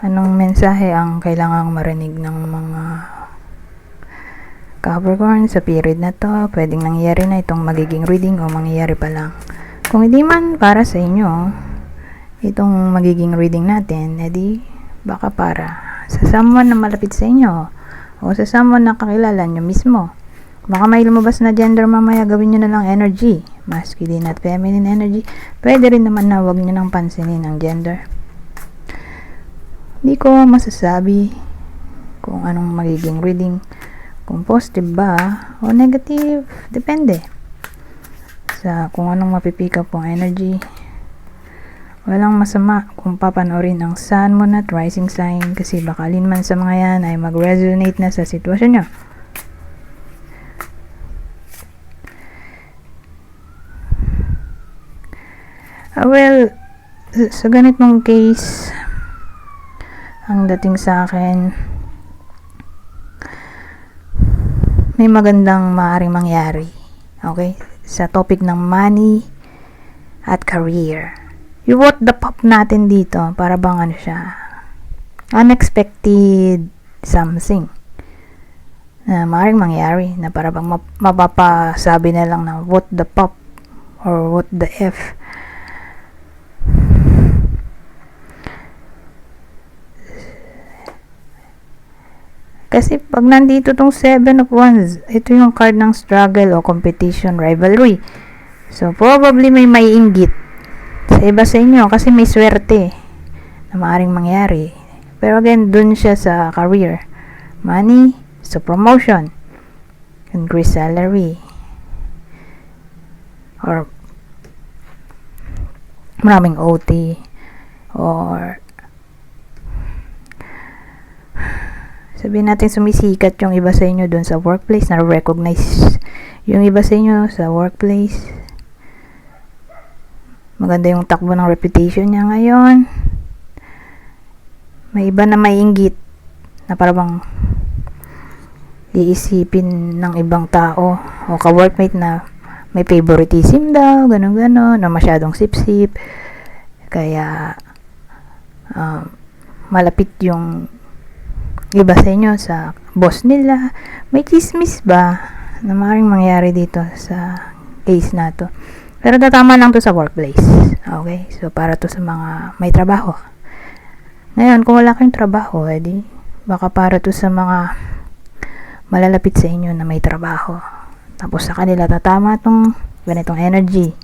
Anong mensahe ang kailangang marinig ng mga Capricorn sa period na to? Pwedeng nangyayari na itong magiging reading o mangyayari pa lang. Kung hindi man para sa inyo itong magiging reading natin, edi baka para sa someone na malapit sa inyo o sa someone na kakilala nyo mismo. Baka may lumabas na gender mamaya, gawin nyo na lang energy, masculine at feminine energy. Pwede rin naman na huwag nyo nang pansinin ang gender. Hindi ko masasabi kung anong magiging reading, kung positive ba o negative, depende sa kung anong mapipick up pong energy. Walang masama kung papanoorin ang sun, moon at rising sign kasi baka alin man sa mga yan ay mag-resonate na sa sitwasyon nyo. Well, sa ganitong case, ang dating sa akin, may magandang maaaring mangyari. Okay? Sa topic ng money at career. You what the pop natin dito, para bang ano siya, unexpected something na maaaring mangyari, na para bang mapapasabi na lang na what the pop or what the F. Kasi pag nandito tong 7 of Wands, ito yung card ng struggle o competition, rivalry. So, probably may inggit sa iba sa inyo kasi may swerte na maaaring mangyari. Pero again, dun siya sa career. Money, so promotion, increase salary, or maraming OT, or sabihin natin sumisikat yung iba sa inyo dun sa workplace, na recognize yung iba sa inyo sa workplace. Maganda yung takbo ng reputation niya ngayon. May iba na may inggit na parang iisipin ng ibang tao o ka-workmate na may favoritism daw, ganun-ganon, na masyadong sip-sip. Kaya malapit yung iba sa inyo sa boss nila. May chismis ba na maaaring mangyari dito sa case na to? Pero tatama lang to sa workplace. Okay? So, para to sa mga may trabaho. Ngayon, kung wala kayong trabaho, edi baka para to sa mga malalapit sa inyo na may trabaho. Tapos sa kanila tatama tong ganitong energy.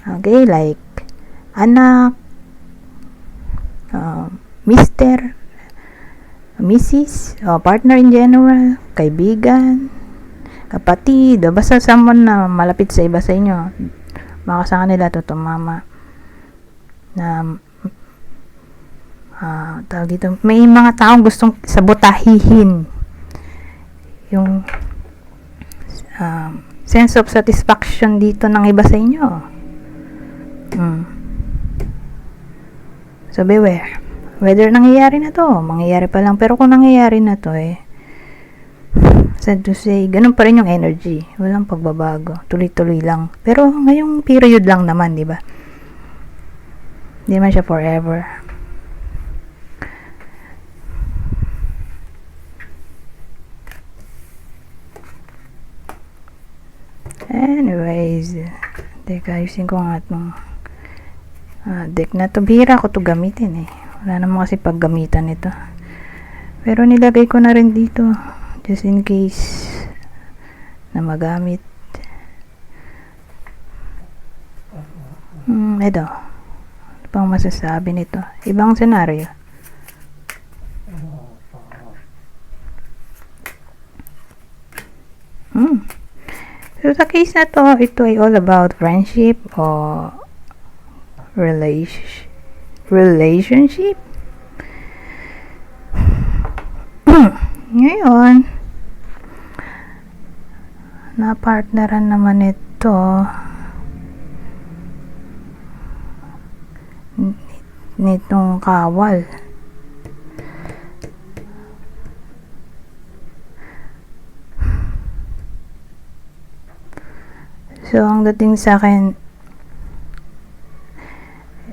Okay? Like, anak, mister, Mrs. Partner in general, kaibigan, kapatid, basta someone na malapit sa iba sa inyo. Baka sa kanila to tumama na tawag dito, may mga taong gustong sabotahihin yung sense of satisfaction dito ng iba sa inyo. So beware. Whether nangyayari na to, mangyayari pa lang, pero kung nangyayari na to sad to say, ganun pa rin yung energy, walang pagbabago, tuloy-tuloy lang, pero ngayong period lang naman, di ba? Hindi man siya forever. Anyways, teka, ayusin ko nga itong deck na to. Bihira ko to gamitin wala naman kasi paggamitan nito, pero nilagay ko na rin dito just in case na magamit. Ito, ano pang masasabi nito? Ibang senaryo. So sa case na to, ito ay all about friendship o relationship. Ngayon, na-partneran naman ito nitong kawal. So, ang dating sa akin,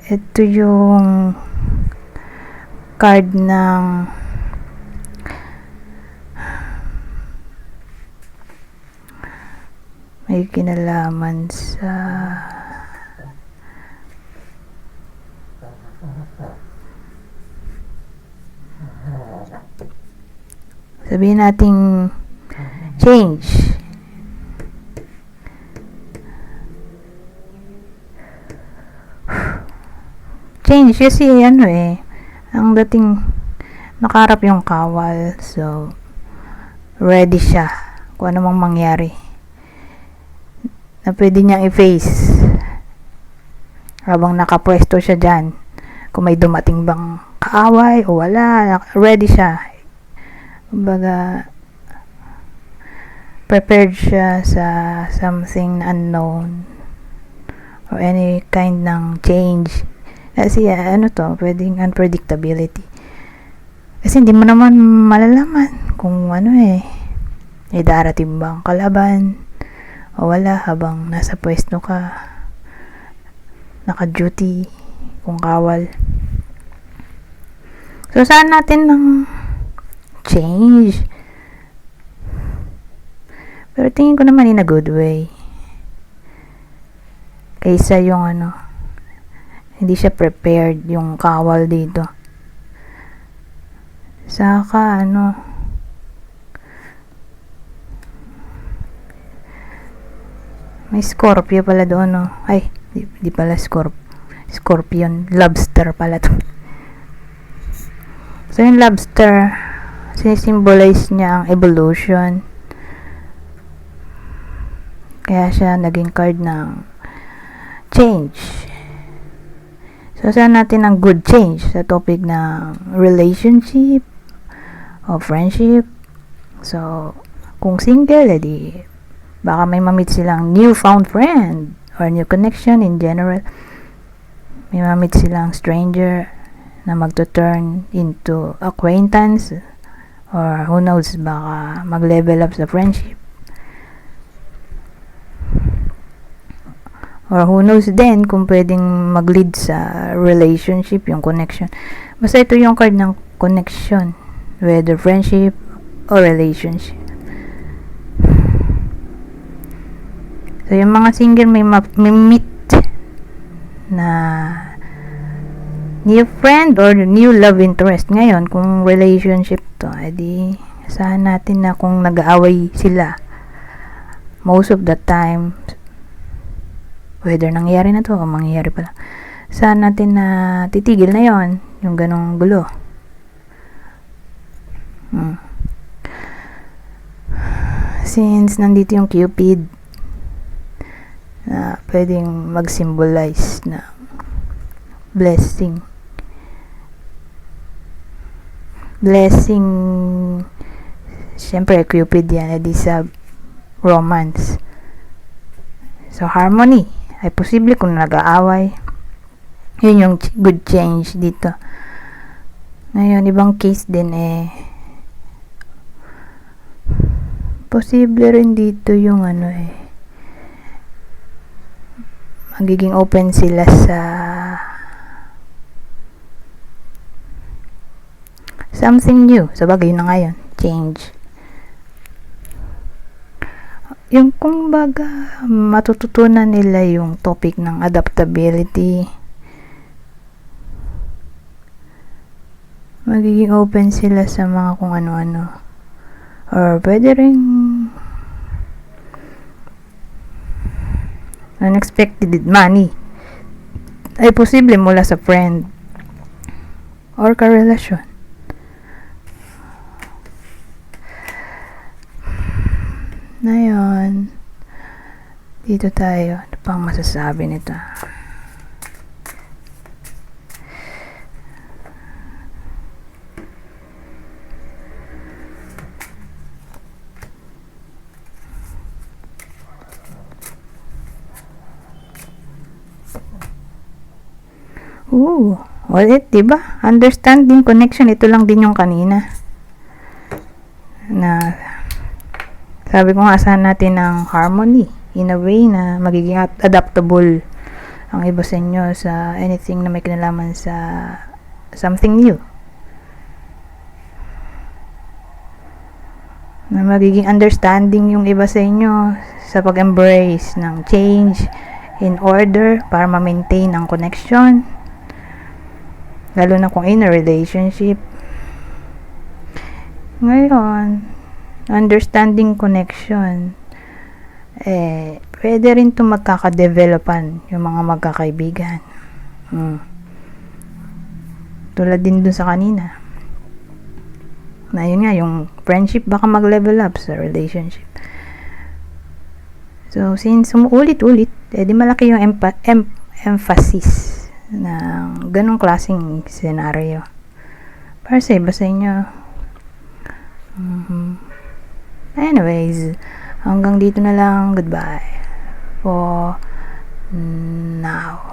ito yung card ng may kinalaman sa sabihin nating change. Change kasi ano ang dating nakaharap yung kawal, so ready siya kung ano mang mangyari na pwede niyang i-face habang nakapwesto siya dyan. Kung may dumating bang kaaway o wala, ready siya. Kumbaga prepared siya sa something unknown or any kind ng change. Kasi pwedeng unpredictability. Kasi hindi mo naman malalaman kung may darating bang kalaban o wala habang nasa pwesto ka, naka-duty, kung kawal. So, saan natin ng change? Pero tingin ko naman in a good way. Kaysa yung hindi siya prepared yung kawal dito. Saka may Scorpio pala doon, ay di pala Scorpion, lobster pala to. So yung lobster sinisimbolize niya ang evolution, kaya siya naging card ng change. So saan natin ang good change sa topic ng relationship o friendship. So kung single, edi baka may mamit silang newfound friend or new connection in general. May mamit silang stranger na magto-turn into acquaintance, or who knows, baka mag-level up sa friendship. Or who knows din kung pwedeng mag-lead sa relationship, yung connection. Basta ito yung card ng connection, whether friendship or relationship. So, yung mga single may meet na new friend or new love interest. Ngayon, kung relationship to, edi saan natin na kung nag-aaway sila, most of the time, whether nangyayari na to o mangyayari pala, saan natin na titigil na yon yung ganong gulo. Since nandito yung Cupid na pwedeng mag-symbolize na blessing, syempre Cupid yan, edi sa romance. So harmony ay posible kung nag-aaway. Yun yung good change dito. Ngayon, ibang case din posible rin dito yung magiging open sila sa something new. Sa bagay na ngayon, change. Yung kumbaga matututunan nila yung topic ng adaptability. Magiging open sila sa mga kung ano-ano. Or pwede rin unexpected money ay posible mula sa friend or karelasyon. Ngayon, dito tayo. Ano pang masasabi nito? Diba? Understanding, connection, ito lang din yung kanina. Na, sabi ko nga, saan natin ng harmony in a way na magiging adaptable ang iba sa inyo sa anything na may kinalaman sa something new. na magiging understanding yung iba sa inyo sa pag-embrace ng change in order para ma-maintain ang connection, lalo na kung in a relationship. Ngayon, understanding connection, pwede rin ito magkakadevelopan yung mga magkakaibigan. Tulad din dun sa kanina. Na yun nga, yung friendship baka mag-level up sa relationship. So, since umuulit-ulit, di malaki yung emphasis ng ganong klaseng scenario. Para sa iba sa inyo. Anyways, hanggang dito na lang. Goodbye for now.